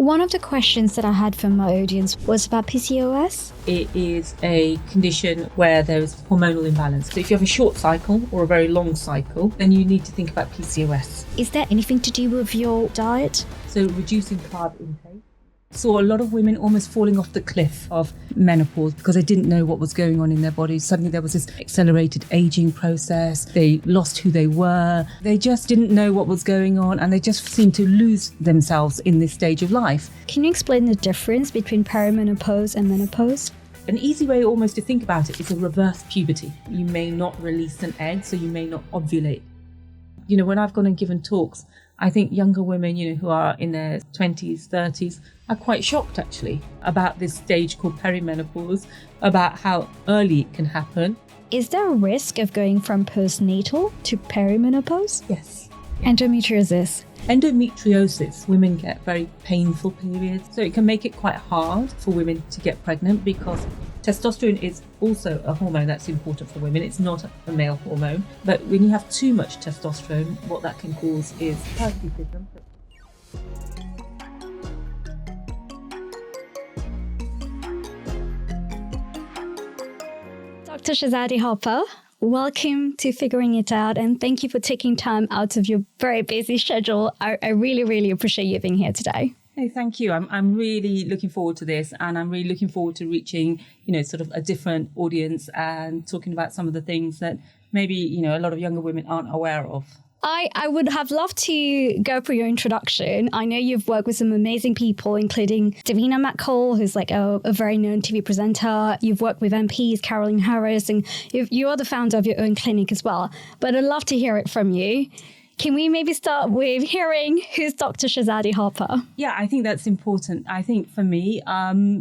One of the questions that I had from my audience was about PCOS. It is a condition where there is hormonal imbalance. So if you have a short cycle or a very long cycle, then you need to think about PCOS. Is there anything to do with your diet? So reducing carb intake. Saw a lot of women almost falling off the cliff of menopause because they didn't know what was going on in their bodies. Suddenly there was this accelerated aging process. They lost who they were. They just didn't know what was going on, and they just seemed to lose themselves in this stage of life. Can you explain the difference between perimenopause and menopause? An easy way almost to think about it is a reverse puberty. You may not release an egg, so you may not ovulate. You know, when I've gone and given talks, I think younger women, who are in their 20s, 30s, are quite shocked actually about this stage called perimenopause, about how early it can happen. Is there a risk of going from postnatal to perimenopause? Yes. Endometriosis. Endometriosis, women get very painful periods, so it can make it quite hard for women to get pregnant because testosterone is also a hormone that's important for women. It's not a male hormone, but when you have too much testosterone, what that can cause is hirsutism. Dr. Shahzadi Harper, welcome to Figuring It Out, and thank you for taking time out of your very busy schedule. I really, really appreciate you being here today. No, thank you. I'm really looking forward to this, and I'm really looking forward to reaching, sort of a different audience and talking about some of the things that maybe, a lot of younger women aren't aware of. I would have loved to go for your introduction. I know you've worked with some amazing people, including Davina McCall, who's like a very known TV presenter. You've worked with MPs, Caroline Harris, and you are the founder of your own clinic as well. But I'd love to hear it from you. Can we maybe start with hearing who's Dr. Shahzadi Harper? Yeah, I think that's important. I think for me,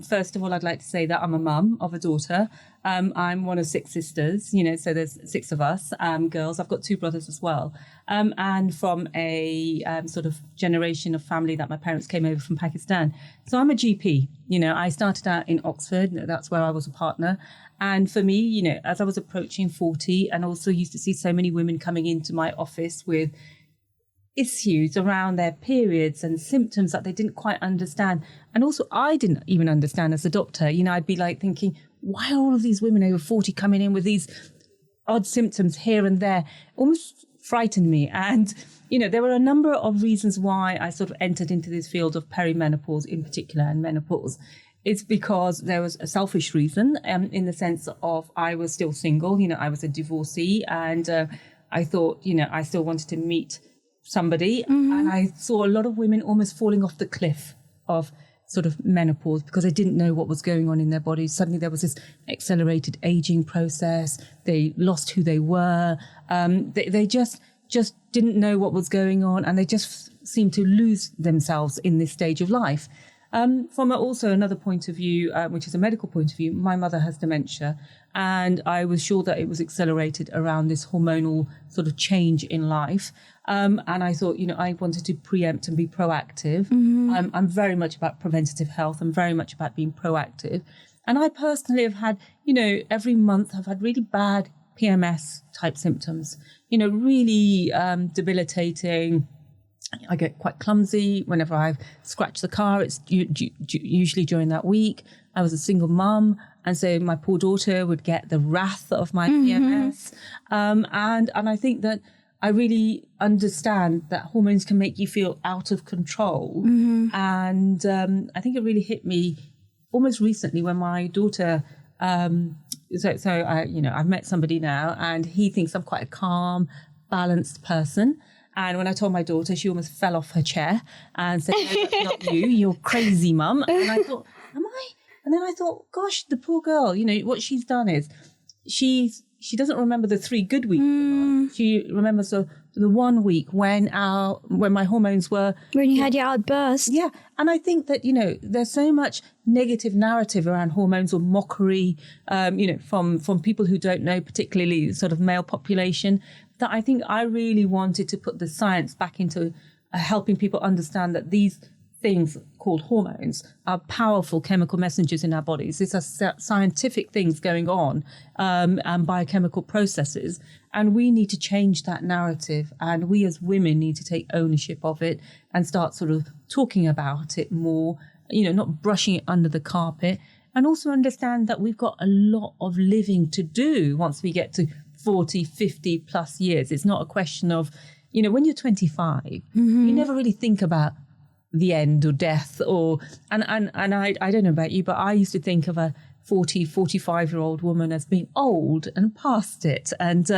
first of all, I'd like to say that I'm a mum of a daughter. I'm one of 6 sisters, so there's 6 of us, girls. I've got 2 brothers as well. And from a sort of generation of family that my parents came over from Pakistan. So I'm a GP. I started out in Oxford. That's where I was a partner. And for me, as I was approaching 40 and also used to see so many women coming into my office with issues around their periods and symptoms that they didn't quite understand. And also I didn't even understand as a doctor. I'd be like thinking, why are all of these women over 40 coming in with these odd symptoms here and there? Almost frightened me. And, there were a number of reasons why I sort of entered into this field of perimenopause in particular and menopause. It's because there was a selfish reason in the sense of I was still single. I was a divorcee, and I thought, I still wanted to meet somebody. Mm-hmm. And I saw a lot of women almost falling off the cliff of sort of menopause because they didn't know what was going on in their bodies. Suddenly there was this accelerated aging process. They lost who they were. They just didn't know what was going on, and they just seemed to lose themselves in this stage of life. From also another point of view, which is a medical point of view, my mother has dementia, and I was sure that it was accelerated around this hormonal sort of change in life. And I thought, I wanted to preempt and be proactive. Mm-hmm. I'm very much about preventative health. I'm very much about being proactive. And I personally have had, every month I've had really bad PMS type symptoms, really debilitating. I get quite clumsy whenever I scratch the car. It's usually during that week. I was a single mum, and so my poor daughter would get the wrath of my PMS. And I think that I really understand that hormones can make you feel out of control. Mm-hmm. And I think it really hit me almost recently when my daughter. So I've met somebody now, and he thinks I'm quite a calm, balanced person. And when I told my daughter, she almost fell off her chair and said, "No, that's not you. You're crazy, mum." And I thought, am I? And then I thought, gosh, the poor girl, what she's done is she doesn't remember the 3 good weeks. She remembers the 1 week when my hormones were... When you had your outburst. Yeah. And I think that, there's so much negative narrative around hormones or mockery, from people who don't know, particularly sort of male population, that I think I really wanted to put the science back into helping people understand that these things called hormones are powerful chemical messengers in our bodies. These are scientific things going on and biochemical processes. And we need to change that narrative. And we as women need to take ownership of it and start sort of talking about it more, not brushing it under the carpet. And also understand that we've got a lot of living to do once we get to 40, 50 plus years. It's not a question of, when you're 25, you never really think about the end or death and I don't know about you, but I used to think of a 40, 45-year-old woman as being old and past it and,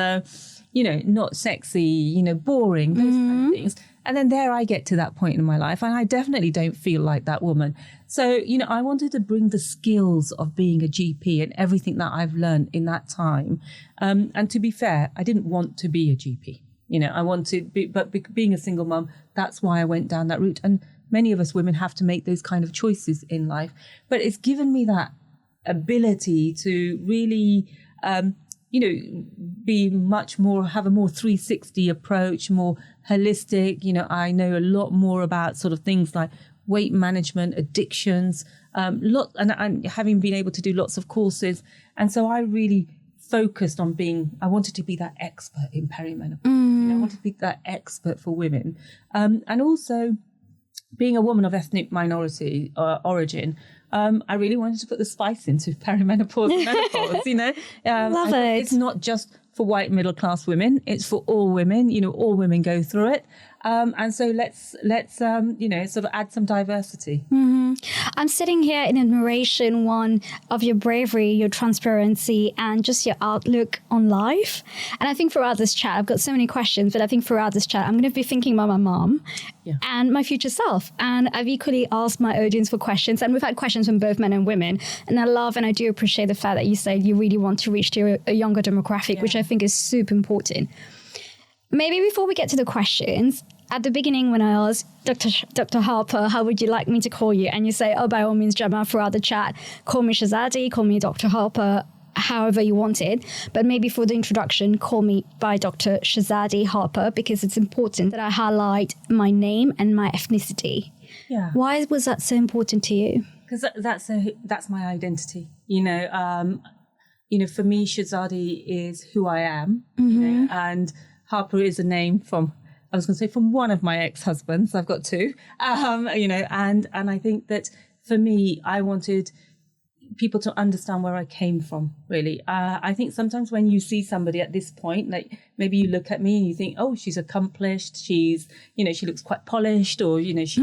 not sexy, boring, those kind of things. And then there I get to that point in my life and I definitely don't feel like that woman. So, I wanted to bring the skills of being a GP and everything that I've learned in that time. And to be fair, I didn't want to be a GP. I want to be, but being a single mum, that's why I went down that route. And many of us women have to make those kind of choices in life. But it's given me that ability to really, be much more, have a more 360 approach, more holistic. I know a lot more about sort of things like weight management, addictions, and having been able to do lots of courses. And so I really focused on I wanted to be that expert in perimenopause. I wanted to be that expert for women. And also, being a woman of ethnic minority origin, I really wanted to put the spice into perimenopause and menopause, Love it. It's not just for white middle class women, it's for all women, all women go through it. And so let's sort of add some diversity. I'm sitting here in admiration, one, of your bravery, your transparency, and just your outlook on life. And I think throughout this chat, I've got so many questions, but I think throughout this chat, I'm going to be thinking about my mom and my future self. And I've equally asked my audience for questions, and we've had questions from both men and women. And I love and I do appreciate the fact that you said you really want to reach to a younger demographic, which I think is super important. Maybe before we get to the questions, at the beginning when I asked Dr. Harper, how would you like me to call you? And you say, by all means, Gemma, throughout the chat, call me Shahzadi, call me Dr. Harper, however you want it. But maybe for the introduction, call me by Dr. Shahzadi Harper, because it's important that I highlight my name and my ethnicity. Yeah. Why was that so important to you? Because that's my identity. For me, Shahzadi is who I am, and Harper is a name from one of my ex-husbands. I've got two, and I think that for me, I wanted people to understand where I came from, really. I think sometimes when you see somebody at this point, like maybe you look at me and you think, oh, she's accomplished, she's, she looks quite polished, or, she looks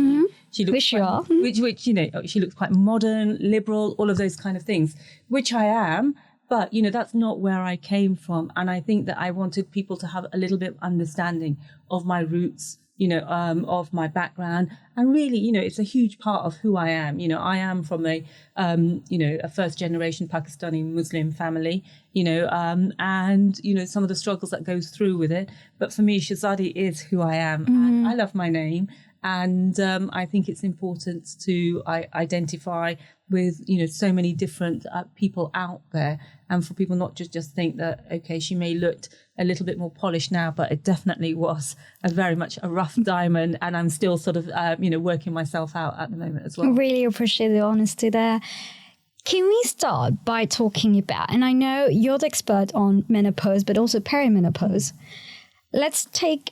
which you are. Which, she looks quite modern, liberal, all of those kind of things, which I am. But, that's not where I came from. And I think that I wanted people to have a little bit of understanding of my roots, of my background. And really, it's a huge part of who I am. I am from a first generation Pakistani Muslim family, and, some of the struggles that goes through with it. But for me, Shahzadi is who I am. And I love my name. And I think it's important to identify with, so many different people out there, and for people not just think that, okay, she may look a little bit more polished now, but it definitely was very much a rough diamond. And I'm still sort of, working myself out at the moment as well. I really appreciate the honesty there. Can we start by talking about, and I know you're the expert on menopause, but also perimenopause. Let's take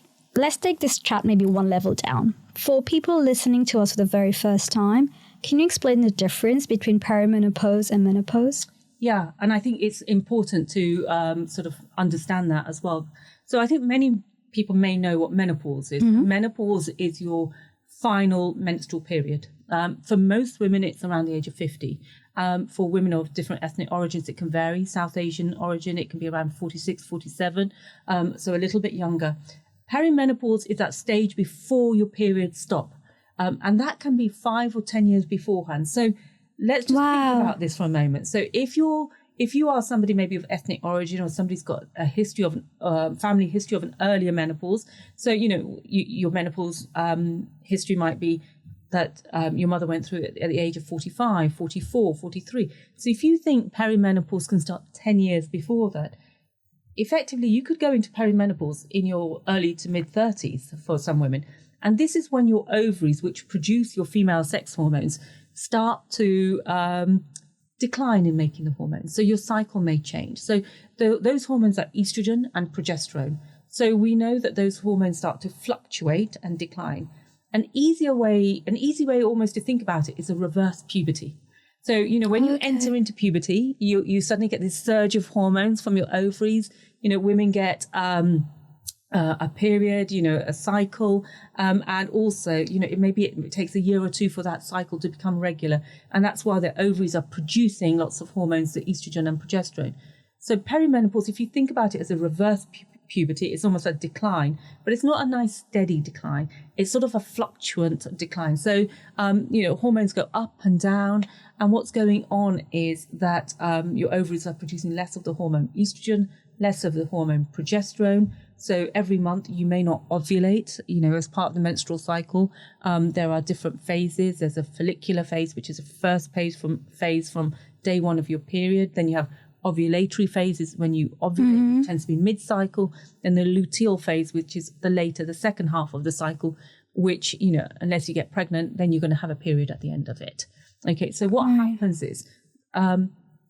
this chat maybe one level down. For people listening to us for the very first time, can you explain the difference between perimenopause and menopause? Yeah, and I think it's important to sort of understand that as well. So I think many people may know what menopause is. Menopause is your final menstrual period. For most women, it's around the age of 50. For women of different ethnic origins, it can vary. South Asian origin, it can be around 46, 47, so a little bit younger. Perimenopause is that stage before your periods stop. And that can be 5 or 10 years beforehand. So let's just think about this for a moment. So if you are somebody maybe of ethnic origin, or somebody's got a history of family history of an earlier menopause. So, your menopause history might be that your mother went through it at the age of 45, 44, 43. So if you think perimenopause can start 10 years before that, effectively, you could go into perimenopause in your early to mid 30s for some women. And this is when your ovaries, which produce your female sex hormones, start to decline in making the hormones. So your cycle may change. So those hormones are estrogen and progesterone. So we know that those hormones start to fluctuate and decline. An easy way almost to think about it is a reverse puberty. So, when you enter into puberty, you suddenly get this surge of hormones from your ovaries. Women get a period, a cycle, and also, it takes a year or two for that cycle to become regular. And that's why the ovaries are producing lots of hormones, the estrogen and progesterone. So perimenopause, if you think about it as a reverse puberty, it's almost a decline, but it's not a nice steady decline. It's sort of a fluctuant decline. So, hormones go up and down. And what's going on is that your ovaries are producing less of the hormone estrogen, less of the hormone progesterone. So every month you may not ovulate, as part of the menstrual cycle. There are different phases. There's a follicular phase, which is a first phase from day one of your period. Then you have ovulatory phases when you ovulate, tends to be mid-cycle. Then the luteal phase, which is the second half of the cycle, which, unless you get pregnant, then you're going to have a period at the end of it. Okay, so what happens is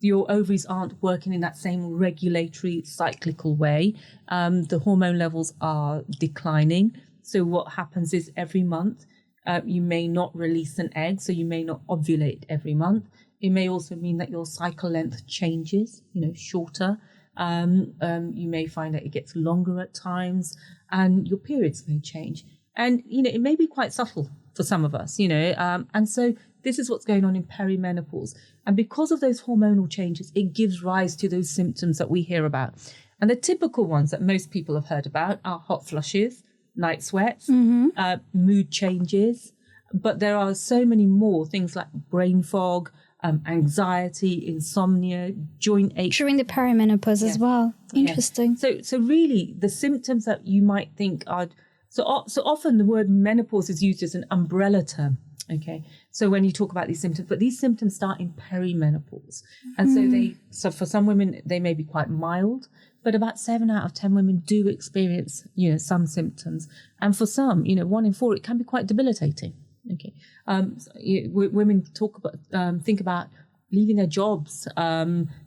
your ovaries aren't working in that same regulatory cyclical way. The hormone levels are declining. So what happens is every month you may not release an egg, so you may not ovulate every month. It may also mean that your cycle length changes, shorter. You may find that it gets longer at times, and your periods may change. And, it may be quite subtle for some of us, and so this is what's going on in perimenopause. And because of those hormonal changes, it gives rise to those symptoms that we hear about. And the typical ones that most people have heard about are hot flushes, night sweats, mood changes. But there are so many more things like brain fog, anxiety, insomnia, joint ache. During the perimenopause as well. Interesting. So really, the symptoms that you might think are... So often the word menopause is used as an umbrella term. Okay, so when you talk about these symptoms, but these symptoms start in perimenopause. And so for some women, they may be quite mild, but about 7 out of 10 women do experience, some symptoms. And for some, 1 in 4, it can be quite debilitating. Okay, women think about leaving their jobs,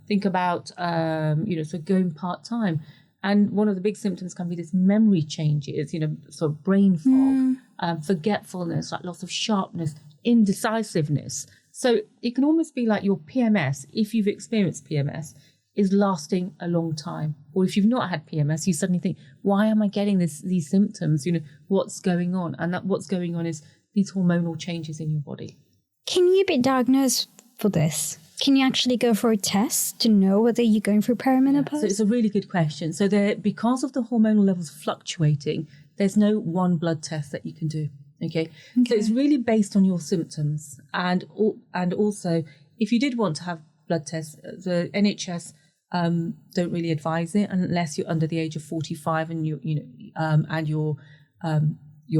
think about, so going part-time. And one of the big symptoms can be this memory changes, sort of brain fog, forgetfulness, like loss of sharpness, indecisiveness. So it can almost be like your PMS, if you've experienced PMS, is lasting a long time. Or if you've not had PMS, you suddenly think, why am I getting these symptoms? What's going on? And that what's going on is these hormonal changes in your body. Can you be diagnosed for this? Can you actually go for a test to know whether you're going through perimenopause? So it's a really good question. So because of the hormonal levels fluctuating, there's no one blood test that you can do. Okay. So it's really based on your symptoms. And also, if you did want to have blood tests, the NHS don't really advise it unless you're under the age of 45 and your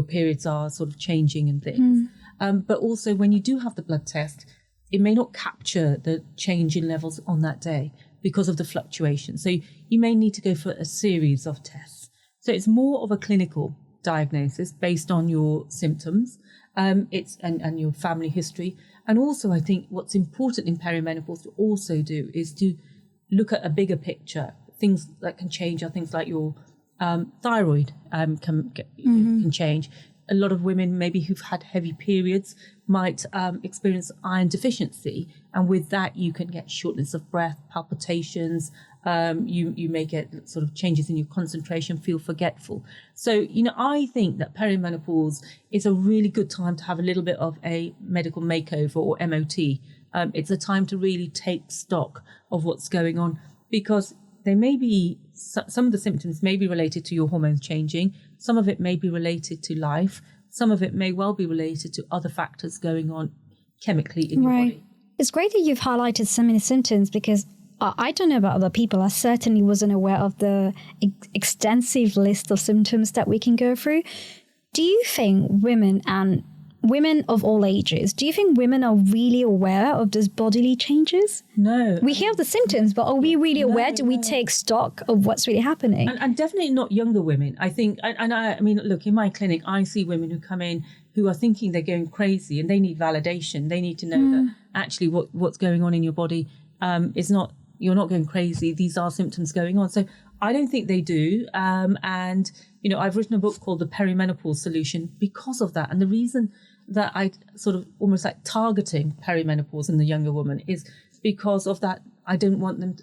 periods are sort of changing and things. But also when you do have the blood test, it may not capture the change in levels on that day because of the fluctuation. So you may need to go for a series of tests. So it's more of a clinical diagnosis based on your symptoms, and your family history. And also, I think what's important in perimenopause to also do is to look at a bigger picture. Things that can change are things like your thyroid can change. A lot of women, maybe who've had heavy periods, might experience iron deficiency. And with that, you can get shortness of breath, palpitations. You may get sort of changes in your concentration, feel forgetful. So, I think that perimenopause is a really good time to have a little bit of a medical makeover or MOT. It's a time to really take stock of what's going on, because there may be some of the symptoms may be related to your hormones changing. Some of it may be related to life. Some of it may well be related to other factors going on chemically in your body. It's great that you've highlighted so many symptoms, because I don't know about other people. I certainly wasn't aware of the extensive list of symptoms that we can go through. Do you think women and women of all ages, do you think women are really aware of those bodily changes? No. We hear of the symptoms, but are we really aware? Do we take stock of what's really happening? And definitely not younger women. I think, I mean, look, in my clinic, I see women who come in who are thinking they're going crazy and they need validation. They need to know that actually what's going on in your body is not, you're not going crazy. These are symptoms going on. So I don't think they do. And, you know, I've written a book called The Perimenopause Solution because of that. And the reason that I sort of almost like targeting perimenopause in the younger woman is because of that. I don't want them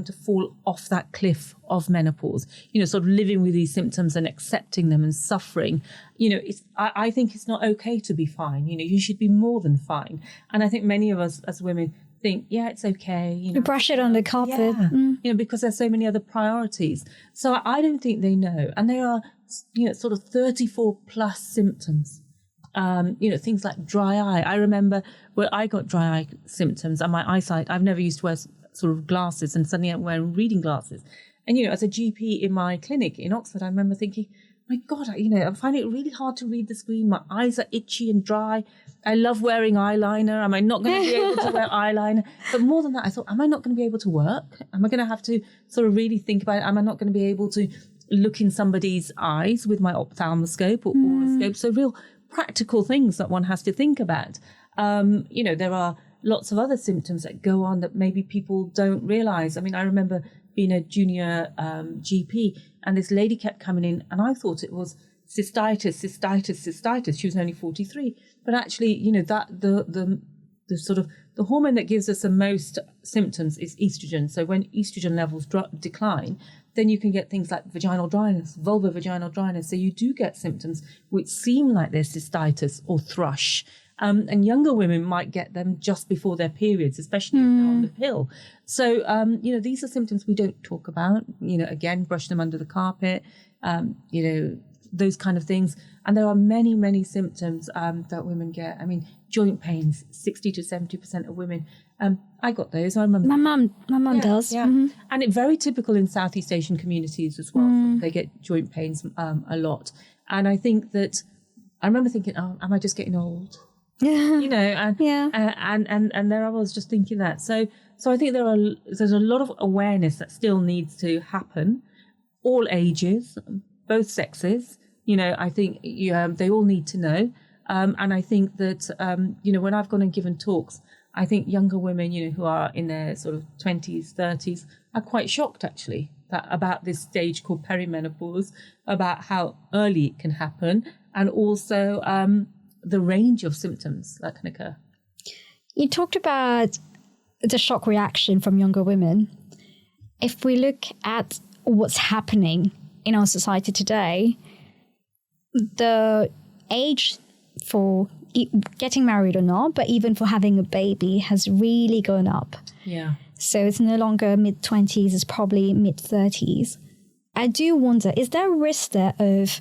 to fall off that cliff of menopause, you know, sort of living with these symptoms and accepting them and suffering. You know, I think it's not okay to be fine. You know, you should be more than fine. And I think many of us as women think, yeah, it's okay. You know, brush it on the carpet. Yeah, you know, because there's so many other priorities. So I don't think they know. And there are, you know, sort of 34 plus symptoms. You know, things like dry eye. I remember when I got dry eye symptoms and my eyesight, I've never used to wear sort of glasses, and suddenly I'm wearing reading glasses. And, you know, as a GP in my clinic in Oxford, I remember thinking, my God, you know, I'm finding it really hard to read the screen. My eyes are itchy and dry. I love wearing eyeliner. Am I not going to be able to wear eyeliner? But more than that, I thought, am I not going to be able to work? Am I going to have to sort of really think about it? Am I not going to be able to look in somebody's eyes with my ophthalmoscope or oroscope? So real practical things that one has to think about. You know, there are lots of other symptoms that go on that maybe people don't realize. I mean, I remember being a junior GP and this lady kept coming in and I thought it was cystitis. She was only 43. But actually, you know, that the sort of the hormone that gives us the most symptoms is estrogen. So when estrogen levels decline, then you can get things like vaginal dryness, vulvovaginal dryness. So you do get symptoms which seem like they're cystitis or thrush. And younger women might get them just before their periods, especially if they're on the pill. So, you know, these are symptoms we don't talk about. You know, again, brush them under the carpet, you know, those kind of things. And there are many, many symptoms that women get. I mean, joint pains, 60 to 70% of women. I got those. I remember. My mum does. Yeah. And it's very typical in Southeast Asian communities as well. They get joint pains a lot. And I think that, I remember thinking, oh, am I just getting old? You know, and there I was just thinking that. So I think there's a lot of awareness that still needs to happen, all ages, both sexes. You know, I think they all need to know. And I think that, you know, when I've gone and given talks, I think younger women, you know, who are in their sort of 20s, 30s are quite shocked actually about this stage called perimenopause, about how early it can happen, and also the range of symptoms that can occur. You talked about the shock reaction from younger women. If we look at what's happening in our society today, the age for getting married or not, but even for having a baby has really gone up. Yeah. So it's no longer mid-20s, it's probably mid-30s. I do wonder, is there a risk there of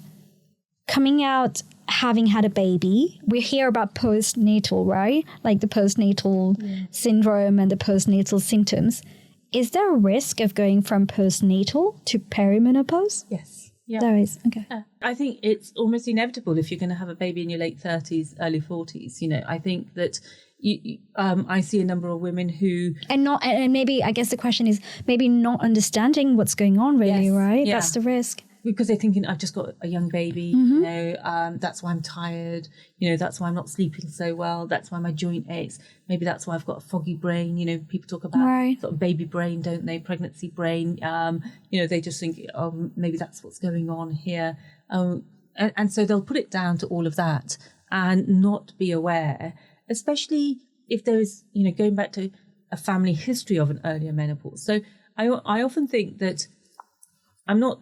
coming out having had a baby? We hear about postnatal, right? Like the postnatal syndrome and the postnatal symptoms. Is there a risk of going from postnatal to perimenopause? Yes. Yeah. There is. Okay. I think it's almost inevitable if you're going to have a baby in your late 30s, early 40s. You know, I think that I see a number of women who... And maybe, I guess the question is maybe not understanding what's going on really, right? Yeah. That's the risk. Because they're thinking, I've just got a young baby, you know, that's why I'm tired, you know, that's why I'm not sleeping so well, that's why my joint aches, maybe that's why I've got a foggy brain, you know, people talk about sort of baby brain, don't they, pregnancy brain, you know, they just think, oh, maybe that's what's going on here. And so they'll put it down to all of that and not be aware, especially if there is, you know, going back to a family history of an earlier menopause. So I often think that I'm not...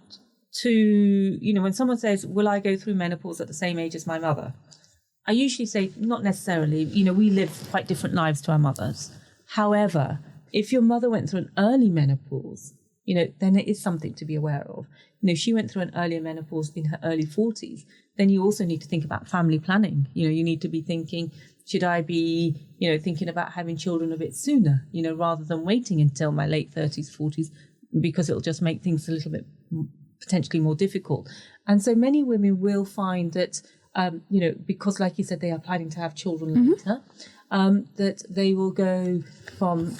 you know, when someone says, will I go through menopause at the same age as my mother? I usually say, not necessarily. You know, we live quite different lives to our mothers. However, if your mother went through an early menopause, you know, then it is something to be aware of. You know, if she went through an earlier menopause in her early 40s, then you also need to think about family planning. You know, you need to be thinking, should I be, you know, thinking about having children a bit sooner, you know, rather than waiting until my late 30s, 40s, because it'll just make things a little bit potentially more difficult. And so many women will find that because like you said, they are planning to have children later, that they will go from,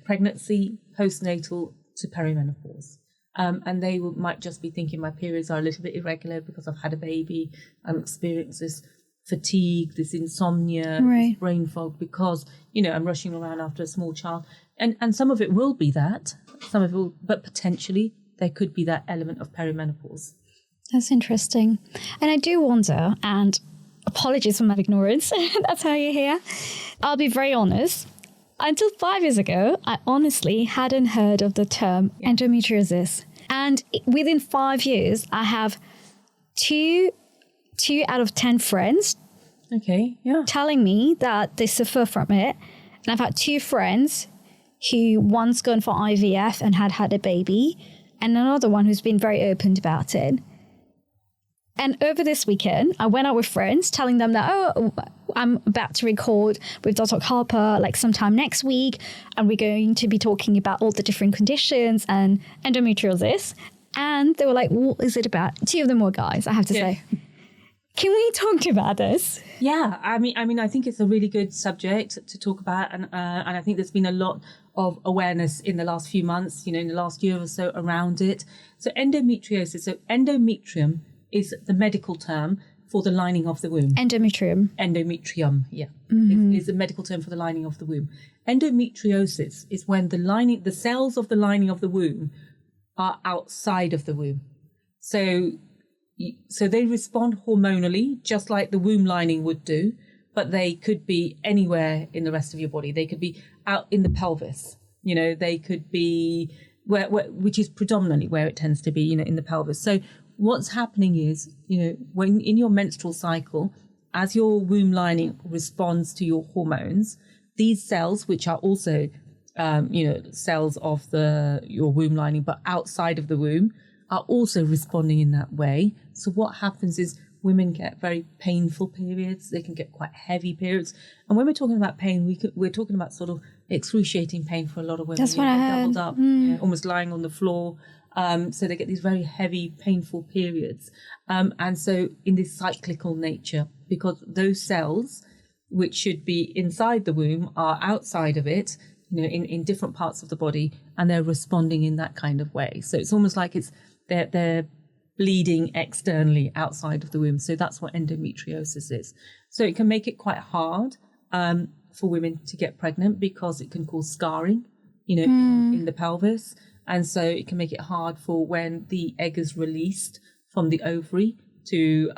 pregnancy, postnatal to perimenopause. And they might just be thinking my periods are a little bit irregular because I've had a baby. I'm experiencing this fatigue, this insomnia, this brain fog because, I'm rushing around after a small child. And some of it will be that, some of it will, but potentially there could be that element of perimenopause. That's interesting. And I do wonder, and apologies for my ignorance, that's how you're here. I'll be very honest. Until 5 years ago, I honestly hadn't heard of the term endometriosis. And within 5 years, I have two out of 10 friends telling me that they suffer from it. And I've had 2 friends who one's gone for IVF and had a baby, and another one who's been very open about it. And over this weekend, I went out with friends telling them that, I'm about to record with Dr. Harper like sometime next week, and we're going to be talking about all the different conditions and endometriosis. And they were like, what is it about? 2 of them were guys, I have to say. Can we talk about this? Yeah, I mean, I think it's a really good subject to talk about, and I think there's been a lot of awareness in the last few months, in the last year or so around it. So endometriosis, so endometrium is the medical term for the lining of the womb. Endometrium, yeah. Is the medical term for the lining of the womb. Endometriosis is when the cells of the lining of the womb are outside of the womb. So they respond hormonally, just like the womb lining would do, but they could be anywhere in the rest of your body. They could be out in the pelvis. They could be which is predominantly where it tends to be, in the pelvis. So what's happening is, when in your menstrual cycle, as your womb lining responds to your hormones, these cells, which are also, cells of your womb lining, but outside of the womb, are also responding in that way. So what happens is women get very painful periods. They can get quite heavy periods. And when we're talking about pain, we're talking about sort of excruciating pain for a lot of women. That's what I heard. Doubled up, almost lying on the floor. So they get these very heavy, painful periods. And so in this cyclical nature, because those cells, which should be inside the womb, are outside of it, in different parts of the body, and they're responding in that kind of way. So it's almost like they're bleeding externally outside of the womb. So that's what endometriosis is. So it can make it quite hard for women to get pregnant because it can cause scarring, in the pelvis. And so it can make it hard for when the egg is released from the ovary to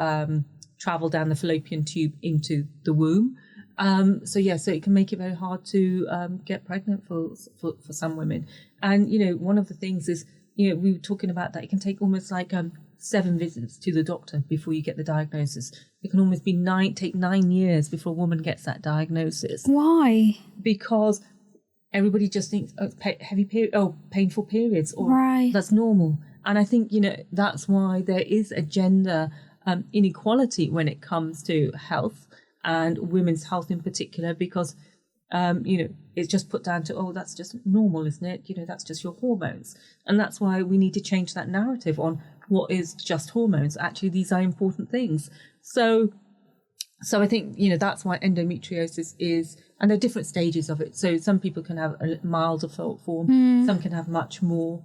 travel down the fallopian tube into the womb. So it can make it very hard to get pregnant for some women. And, one of the things is, we were talking about that it can take almost like 7 visits to the doctor before you get the diagnosis. It can almost take 9 years before a woman gets that diagnosis. Why? Because everybody just thinks painful periods, or that's normal. And I think, that's why there is a gender inequality when it comes to health and women's health in particular, because, it's just put down to, that's just normal, isn't it? That's just your hormones. And that's why we need to change that narrative on what is just hormones. Actually, these are important things. So I think, that's why endometriosis is, and there are different stages of it. So some people can have a milder form, some can have much more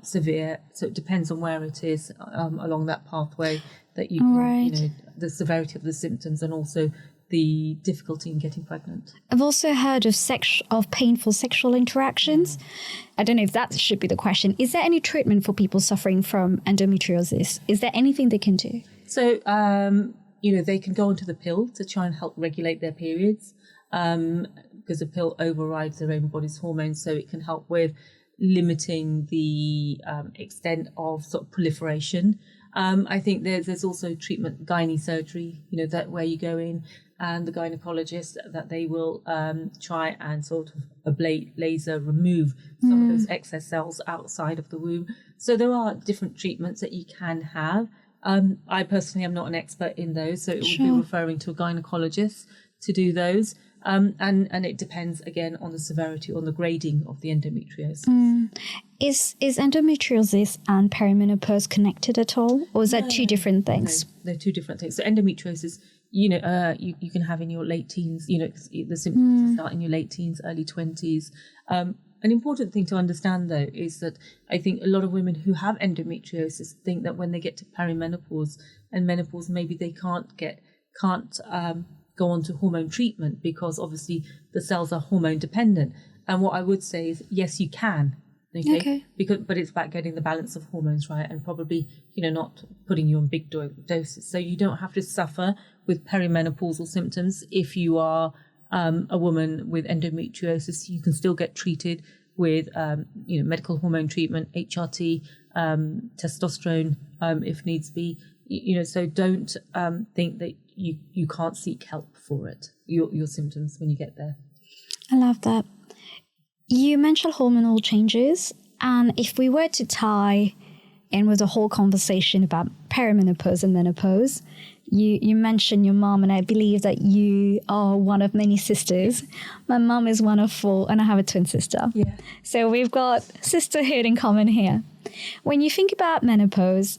severe. So it depends on where it is along that pathway that you can, the severity of the symptoms and also the difficulty in getting pregnant. I've also heard of painful sexual interactions. I don't know if that should be the question. Is there any treatment for people suffering from endometriosis? Is there anything they can do? So, they can go onto the pill to try and help regulate their periods, because the pill overrides their own body's hormones, so it can help with limiting the extent of sort of proliferation. I think there's also treatment, gynae surgery, that where you go in and the gynecologist, that they will try and sort of ablate, laser, remove some of those excess cells outside of the womb. So there are different treatments that you can have. I personally am not an expert in those, so it would be referring to a gynecologist to do those. And it depends, again, on the severity, on the grading of the endometriosis. Is endometriosis and perimenopause connected at all? Or is that two different things? No, they're two different things. So endometriosis, you can have in your late teens, the symptoms start in your late teens, early 20s. An important thing to understand, though, is that I think a lot of women who have endometriosis think that when they get to perimenopause and menopause, maybe they can't go on to hormone treatment because obviously the cells are hormone dependent. And what I would say is, yes, you can. Okay. But it's about getting the balance of hormones right and probably, not putting you on big doses. So you don't have to suffer with perimenopausal symptoms. If you are a woman with endometriosis, you can still get treated with, medical hormone treatment, HRT, testosterone, if needs be. So don't think that you can't seek help for it, your symptoms when you get there. I love that. You mentioned hormonal changes, and if we were to tie in with the whole conversation about perimenopause and menopause, you mentioned your mom, and I believe that you are one of many sisters. My mom is one of 4, and I have a twin sister. Yeah. So we've got sisterhood in common here. When you think about menopause,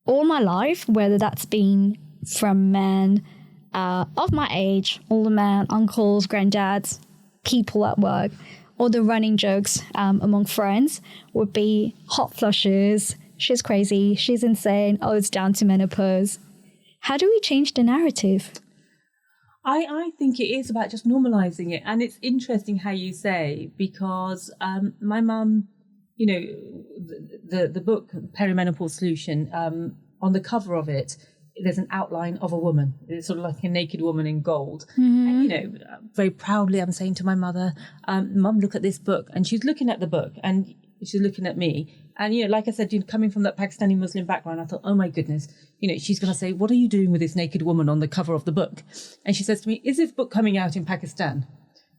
all my life, whether that's been from men of my age, older men, uncles, granddads, people at work, or the running jokes among friends would be hot flushes, she's crazy, she's insane, oh, it's down to menopause. How do we change the narrative? I think it is about just normalising it. And it's interesting how you say, because my mum, the book, Perimenopause Solution, on the cover of it, there's an outline of a woman. It's sort of like a naked woman in gold. Mm-hmm. And, very proudly, I'm saying to my mother, Mum, look at this book. And she's looking at the book and she's looking at me. And, like I said, coming from that Pakistani Muslim background, I thought, oh, my goodness, she's going to say, what are you doing with this naked woman on the cover of the book? And she says to me, is this book coming out in Pakistan?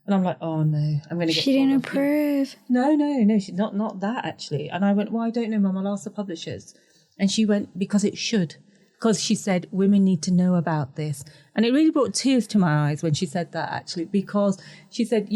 And I'm like, oh, no, I'm going to get... She didn't approve. No, she's not that, actually. And I went, well, I don't know, Mum, I'll ask the publishers. And she went, because it should. Because she said, women need to know about this. And it really brought tears to my eyes when she said that, actually, because she said,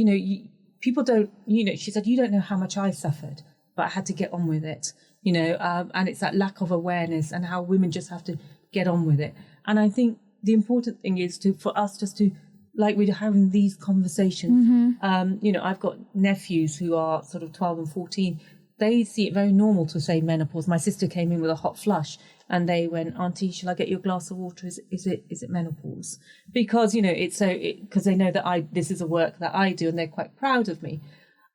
people don't, she said, you don't know how much I suffered, but I had to get on with it, and it's that lack of awareness and how women just have to get on with it. And I think the important thing is for us just to, like we're having these conversations, I've got nephews who are sort of 12 and 14. They see it very normal to say menopause. My sister came in with a hot flush and they went, Auntie, shall I get you a glass of water? Is it menopause? Because, because they know that this is a work that I do and they're quite proud of me.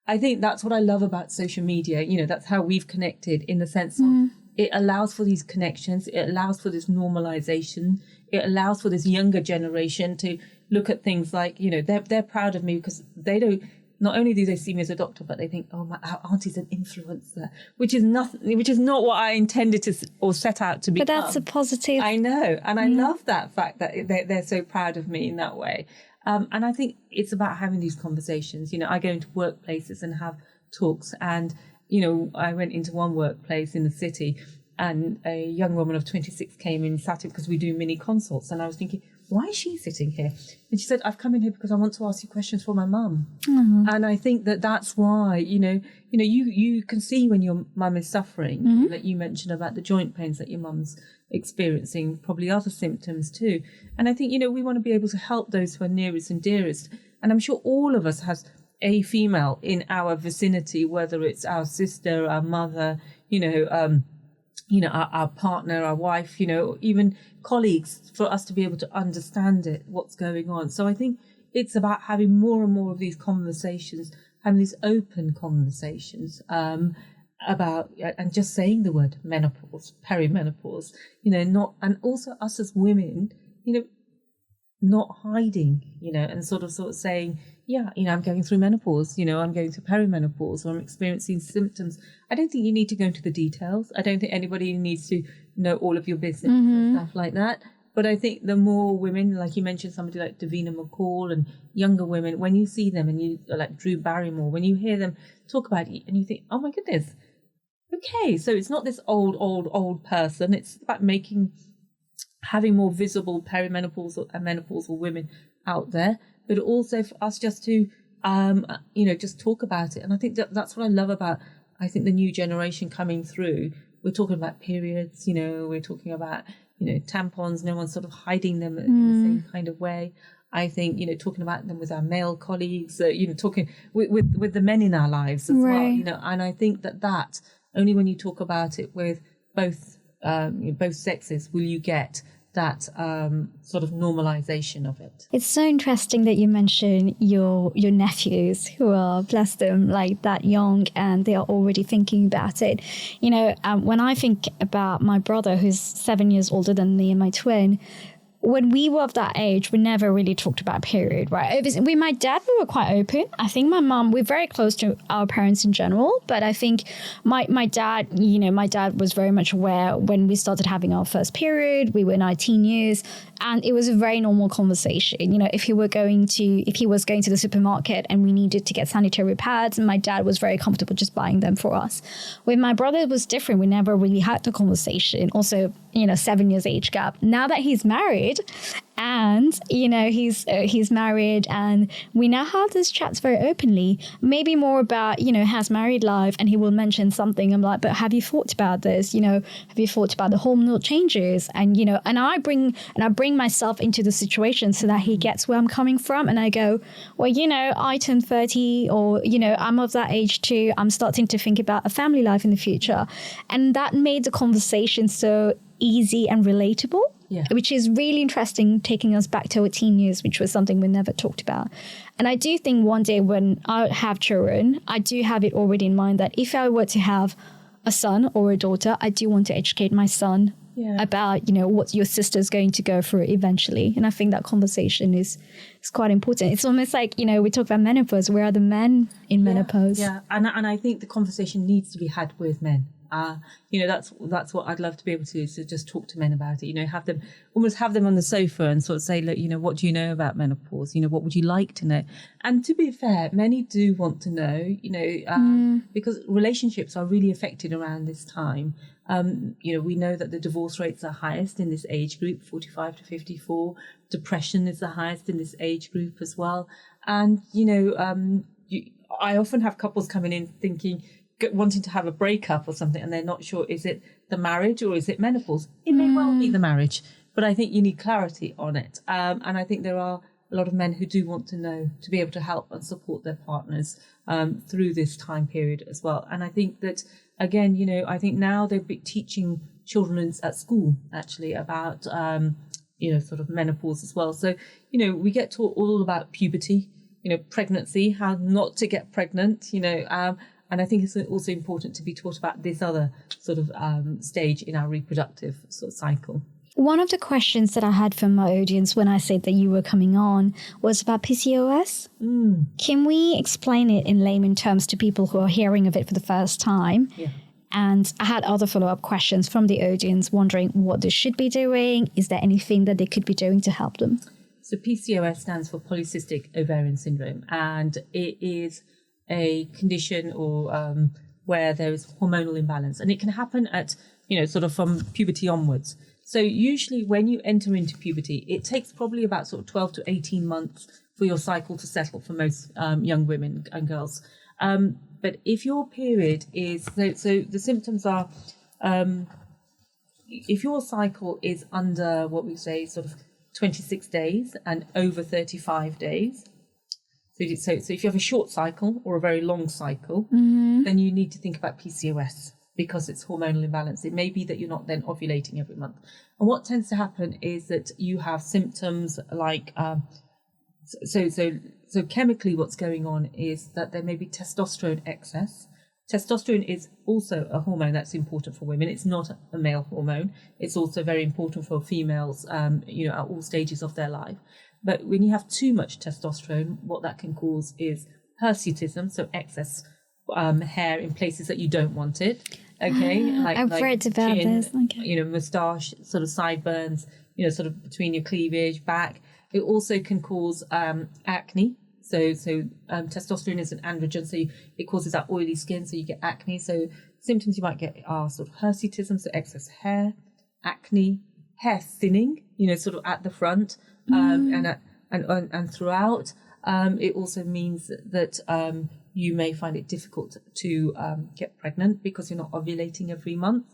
I think that's what I love about social media. That's how we've connected in the sense of it allows for these connections. It allows for this normalization. It allows for this younger generation to look at things like, they're proud of me because they don't, not only do they see me as a doctor, but they think, oh, our auntie's an influencer, which is not what I intended to or set out to become. But that's a positive. I know. And I love that fact that they're so proud of me in that way. And I think it's about having these conversations. I go into workplaces and have talks. And, I went into one workplace in the city and a young woman of 26 came in, sat in, because we do mini consults. And I was thinking, why is she sitting here? And she said, I've come in here because I want to ask you questions for my mum. Mm-hmm. And I think that's why, you can see when your mum is suffering, that you mentioned about the joint pains that your mum's experiencing, probably other symptoms too. And I think, we want to be able to help those who are nearest and dearest. And I'm sure all of us has a female in our vicinity, whether it's our sister, our mother, our partner, our wife, even colleagues, for us to be able to understand what's going on. So I think it's about having more and more of these conversations, having these open conversations about, and just saying the word menopause, perimenopause, and also us as women, not hiding, and sort of saying, I'm going through menopause, I'm going through perimenopause, or I'm experiencing symptoms. I don't think you need to go into the details. I don't think anybody needs to know all of your business and stuff like that. But I think the more women, like you mentioned, somebody like Davina McCall and younger women, when you see them and you like Drew Barrymore, when you hear them talk about it and you think, oh my goodness, okay, so it's not this old person. It's about having more visible perimenopausal and menopausal women out there. but also for us just to, just talk about it. And I think that's what I love about, I think, the new generation coming through. We're talking about periods, we're talking about, tampons, no one's sort of hiding them in the same kind of way. I think, talking about them with our male colleagues, talking with the men in our lives as well, and I think that only when you talk about it with both sexes will you get that sort of normalization of it. It's so interesting that you mention your nephews who are, bless them, like that young and they are already thinking about it. When I think about my brother who's 7 years older than me and my twin, when we were of that age, we never really talked about period, right? With my dad, we were quite open. I think my mom, we're very close to our parents in general, but I think my dad was very much aware when we started having our first period. We were in our teen years, and it was a very normal conversation. If he was going to the supermarket and we needed to get sanitary pads, my dad was very comfortable just buying them for us. With my brother, it was different. We never really had the conversation. Also, 7 years age gap. Now that he's married, and he's married, and we now have these chats very openly, maybe more about his married life, and he will mention something. I'm like, but have you thought about this? Have you thought about the hormonal changes? And and I bring myself into the situation so that he gets where I'm coming from, and I go, well, I turned 30, or I'm of that age too. I'm starting to think about a family life in the future, and that made the conversation so easy and relatable. Yeah. Which is really interesting, taking us back to our teen years, which was something we never talked about. And I do think one day when I have children, I do have it already in mind that if I were to have a son or a daughter, I do want to educate my son about, what your sister's going to go through eventually. And I think that conversation is quite important. It's almost like, we talk about menopause. Where are the men in menopause? Yeah, and I think the conversation needs to be had with men. That's what I'd love to be able to do, so just talk to men about it, have them on the sofa and sort of say, look, what do you know about menopause? What would you like to know? And to be fair, many do want to know, because relationships are really affected around this time. We know that the divorce rates are highest in this age group, 45 to 54. Depression is the highest in this age group as well. And, I often have couples coming in wanting to have a breakup or something, and they're not sure, is it the marriage or is it menopause? It may well be the marriage, but I think you need clarity on it. And I think there are a lot of men who do want to know, to be able to help and support their partners through this time period as well. And I think that, again, I think now they're teaching children at school actually about, sort of menopause as well. So, we get taught all about puberty, pregnancy, how not to get pregnant, and I think it's also important to be taught about this other sort of stage in our reproductive sort of cycle. One of the questions that I had from my audience when I said that you were coming on was about PCOS. Can we explain it in layman terms to people who are hearing of it for the first time? Yeah. And I had other follow-up questions from the audience wondering what they should be doing. Is there anything that they could be doing to help them? So PCOS stands for polycystic ovarian syndrome, and it is a condition or where there is hormonal imbalance, and it can happen at sort of from puberty onwards. So usually when you enter into puberty, it takes probably about sort of 12 to 18 months for your cycle to settle for most young women and girls. But if your period is so the symptoms are if your cycle is under what we say sort of 26 days and over 35 days. So if you have a short cycle or a very long cycle, then you need to think about PCOS because it's hormonal imbalance. It may be that you're not then ovulating every month. And what tends to happen is that you have symptoms like, so chemically what's going on is that there may be testosterone excess. Testosterone is also a hormone that's important for women. It's not a male hormone. It's also very important for females, at all stages of their life. But when you have too much testosterone, what that can cause is hirsutism, so excess hair in places that you don't want it. Okay, I've read about chin, this. Okay. Moustache, sort of sideburns, sort of between your cleavage, back. It also can cause acne. So testosterone is an androgen, so it causes that oily skin, so you get acne. So symptoms you might get are sort of hirsutism, so excess hair, acne, hair thinning, sort of at the front, and and throughout. It also means that you may find it difficult to get pregnant because you're not ovulating every month.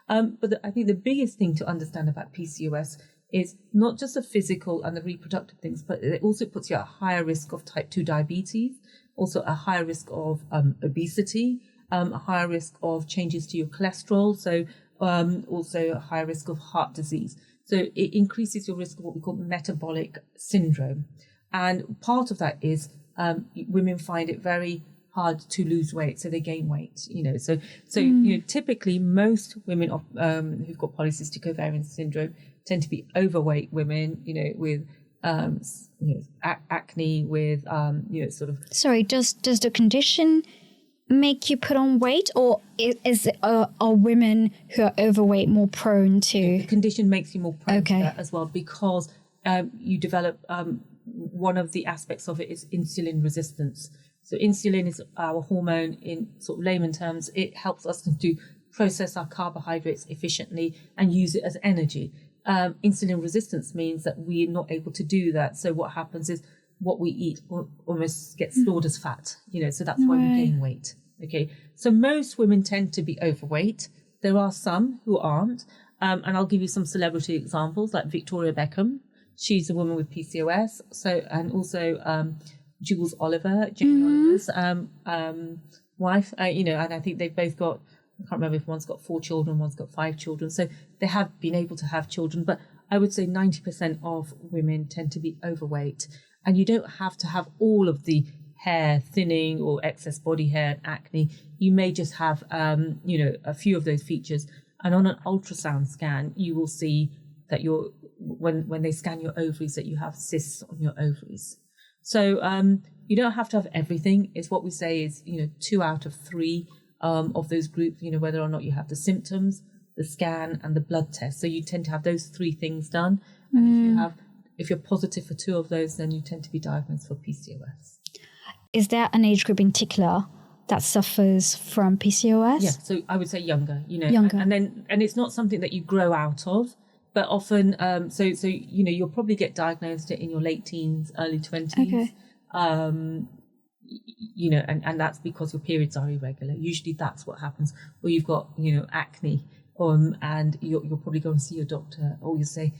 But I think the biggest thing to understand about PCOS is not just the physical and the reproductive things, but it also puts you at a higher risk of type 2 diabetes, also a higher risk of obesity, a higher risk of changes to your cholesterol, so also a higher risk of heart disease. So it increases your risk of what we call metabolic syndrome. And part of that is women find it very hard to lose weight, so they gain weight. Typically most women who've got polycystic ovarian syndrome tend to be overweight women, with acne, with sort of. Sorry, does the condition make you put on weight, or are women who are overweight more prone to? The condition makes you more prone to that as well, because you develop. One of the aspects of it is insulin resistance. So insulin is our hormone. In sort of layman terms, it helps us to process our carbohydrates efficiently and use it as energy. Insulin resistance means that we're not able to do that. So what happens is what we eat almost gets stored as fat, so that's why we gain weight. Okay. So most women tend to be overweight. There are some who aren't. And I'll give you some celebrity examples like Victoria Beckham. She's a woman with PCOS. And also Jules Oliver, Jamie Oliver's wife, and I think they've both got, I can't remember if one's got 4 children, one's got 5 children. So they have been able to have children. But I would say 90% of women tend to be overweight. And you don't have to have all of the hair thinning or excess body hair and acne. You may just have, a few of those features. And on an ultrasound scan, you will see that when they scan your ovaries, that you have cysts on your ovaries. So you don't have to have everything. Is what we say is, 2 out of 3 of those groups, whether or not you have the symptoms, the scan and the blood test. So you tend to have those 3 things done. And if you're positive for 2 of those, then you tend to be diagnosed for PCOS. Is there an age group in particular that suffers from PCOS? Yeah, so I would say younger, Younger. And it's not something that you grow out of, but often, you'll probably get diagnosed in your late teens, early 20s. Okay. And that's because your periods are irregular. Usually that's what happens, or you've got, acne, and you're probably going to see your doctor, or you say,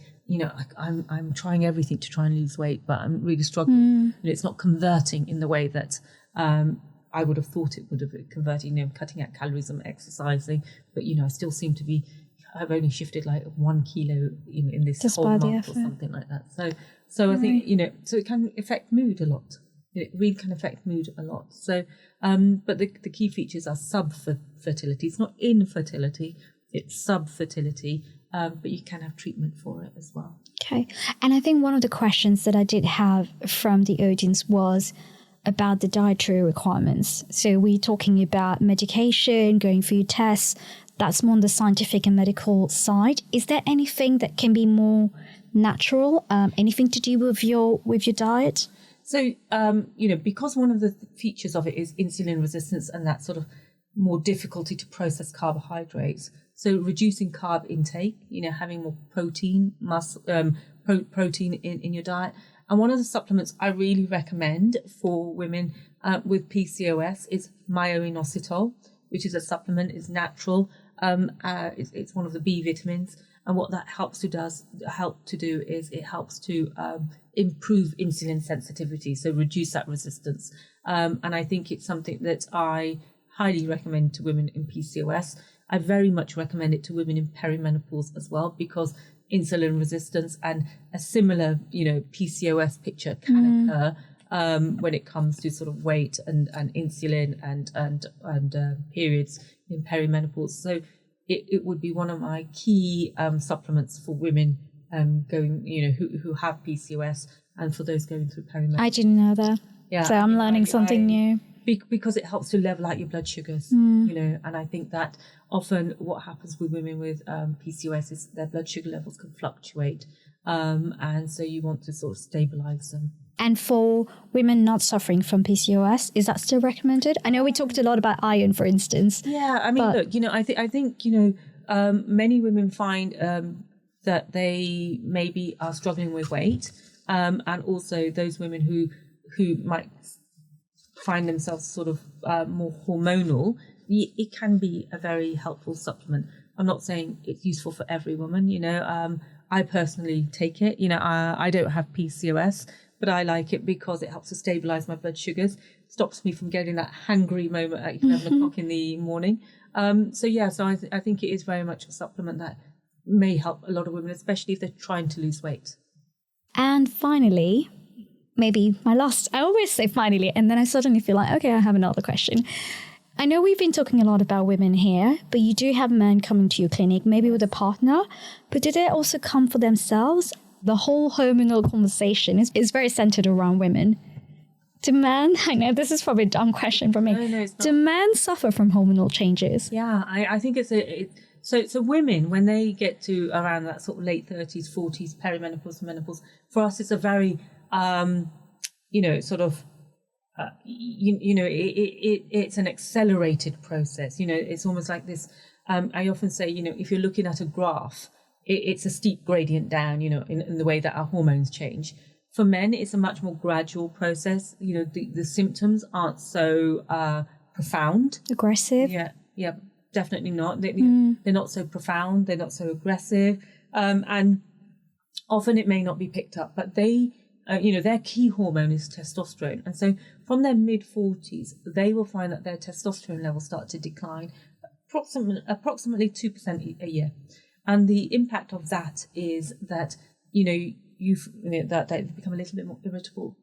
I'm trying everything to try and lose weight, but I'm really struggling. It's not converting in the way that I would have thought it would have been converting, cutting out calories and exercising, but I still seem to be. I've only shifted like 1 kilo in this Just whole month or something like that. So I think, so it can affect mood a lot. It really can affect mood a lot. So, but the key features are sub-fertility. It's not infertility, it's sub-fertility, but you can have treatment for it as well. Okay. And I think one of the questions that I did have from the audience was about the dietary requirements. So we're talking about medication, going through tests. That's more on the scientific and medical side. Is there anything that can be more natural? Anything to do with your diet? So, because one of the features of it is insulin resistance and that sort of more difficulty to process carbohydrates. So reducing carb intake, having more protein, protein in your diet. And one of the supplements I really recommend for women with PCOS is myo-inositol, which is a supplement, is natural. It's one of the B vitamins, and what that helps to do is it helps to improve insulin sensitivity, so reduce that resistance. And I think it's something that I highly recommend to women in PCOS. I very much recommend it to women in perimenopause as well, because insulin resistance and a similar, PCOS picture can occur when it comes to sort of weight and insulin and periods in perimenopause. So it would be one of my key supplements for women going, who have PCOS, and for those going through perimenopause. I didn't know that. Yeah, so I'm learning something new. Because it helps to level out your blood sugars, and I think that often what happens with women with PCOS is their blood sugar levels can fluctuate, and so you want to sort of stabilize them. And for women not suffering from PCOS, is that still recommended? I know we talked a lot about iron, for instance. Yeah, I mean, look, I think many women find that they maybe are struggling with weight, and also those women who might find themselves sort of more hormonal, it can be a very helpful supplement. I'm not saying it's useful for every woman, I personally take it. I don't have PCOS, but I like it because it helps to stabilize my blood sugars, stops me from getting that hangry moment at 11 o'clock in the morning. So I think it is very much a supplement that may help a lot of women, especially if they're trying to lose weight. And finally, maybe my last, I always say finally, and then I suddenly feel like, okay, I have another question. I know we've been talking a lot about women here, but you do have men coming to your clinic, maybe with a partner, but do they also come for themselves? The whole hormonal conversation is very centered around women. Do men, I know this is probably a dumb question for me, No, it's not. Do men suffer from hormonal changes? Yeah, I think so women, when they get to around that sort of late 30s, 40s, perimenopause and menopause, for us it's a very, it's an accelerated process. It's almost like this. I often say, if you're looking at a graph, it's a steep gradient down, in the way that our hormones change. For men, it's a much more gradual process. The symptoms aren't so profound. Aggressive? Yeah, definitely not. They're not so profound. They're not so aggressive. And often it may not be picked up, but their key hormone is testosterone. And so from their mid-40s, they will find that their testosterone levels start to decline approximately 2% a year. And the impact of that is that, that they become a little bit more irritable,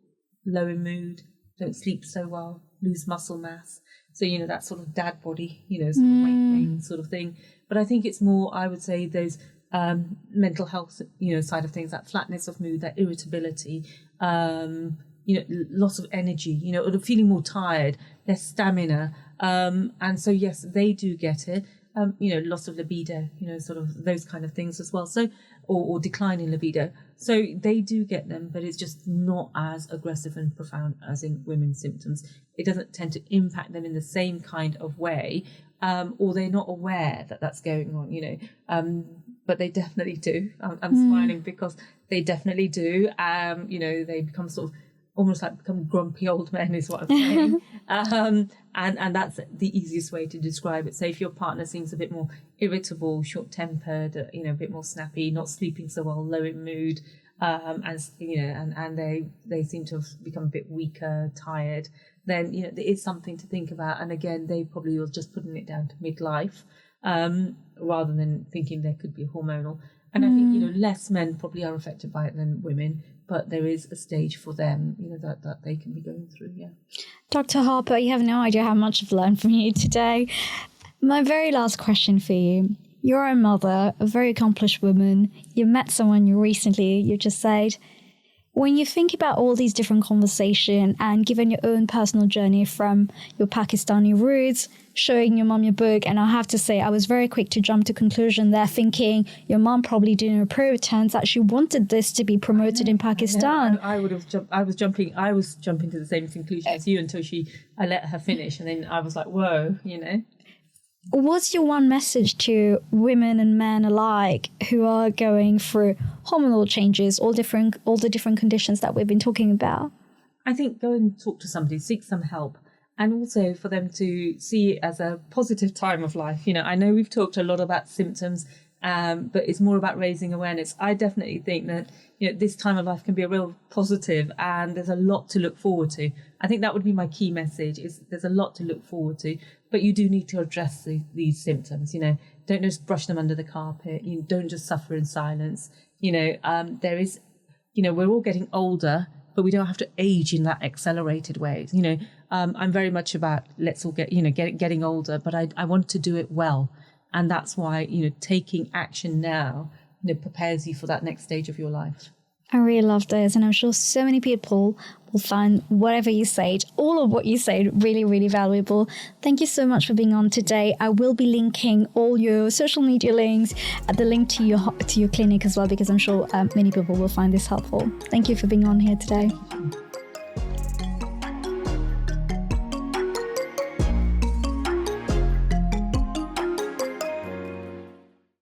low in mood, don't sleep so well, lose muscle mass. So, that sort of dad body, sort of weight gain sort of thing. But I think it's more, I would say, those mental health, side of things, that flatness of mood, that irritability, loss of energy, or feeling more tired, less stamina. And so, yes, they do get it. Loss of libido, sort of those kind of things as well. So, or decline in libido. So they do get them, but it's just not as aggressive and profound as in women's symptoms. It doesn't tend to impact them in the same kind of way, or they're not aware that that's going on, but they definitely do. I'm smiling because they definitely do. They become sort of almost like become grumpy old men is what I'm saying. And that's the easiest way to describe it. So if your partner seems a bit more irritable, short-tempered, a bit more snappy, not sleeping so well, low in mood, and they seem to have become a bit weaker, tired, then, there is something to think about. And again, they probably are just putting it down to midlife, rather than thinking there could be hormonal. And I think, less men probably are affected by it than women, but there is a stage for them, that they can be going through, yeah. Dr. Harper, you have no idea how much I've learned from you today. My very last question for you. You're a mother, a very accomplished woman. You met someone recently, you just said. When you think about all these different conversations and given your own personal journey from your Pakistani roots, showing your mom your book, and I have to say I was very quick to jump to conclusion there, thinking your mom probably didn't approve. It turns out she wanted this to be promoted in Pakistan. I was jumping to the same conclusion as you until I let her finish, and then I was like, whoa, What's your one message to women and men alike who are going through hormonal changes, all the different conditions that we've been talking about? I think go and talk to somebody, seek some help, and also for them to see it as a positive time of life. I know we've talked a lot about symptoms, but it's more about raising awareness. I definitely think that this time of life can be a real positive, and there's a lot to look forward to. I think that would be my key message: is there's a lot to look forward to. But you do need to address these symptoms, don't just brush them under the carpet. You don't just suffer in silence. There is, we're all getting older, but we don't have to age in that accelerated way. I'm very much about let's all get, getting older, but I want to do it well. And that's why, taking action now, prepares you for that next stage of your life. I really love this, and I'm sure so many people will find whatever you said, all of what you said, really, really valuable. Thank you so much for being on today. I will be linking all your social media links at the link to your clinic as well, because I'm sure many people will find this helpful. Thank you for being on here today.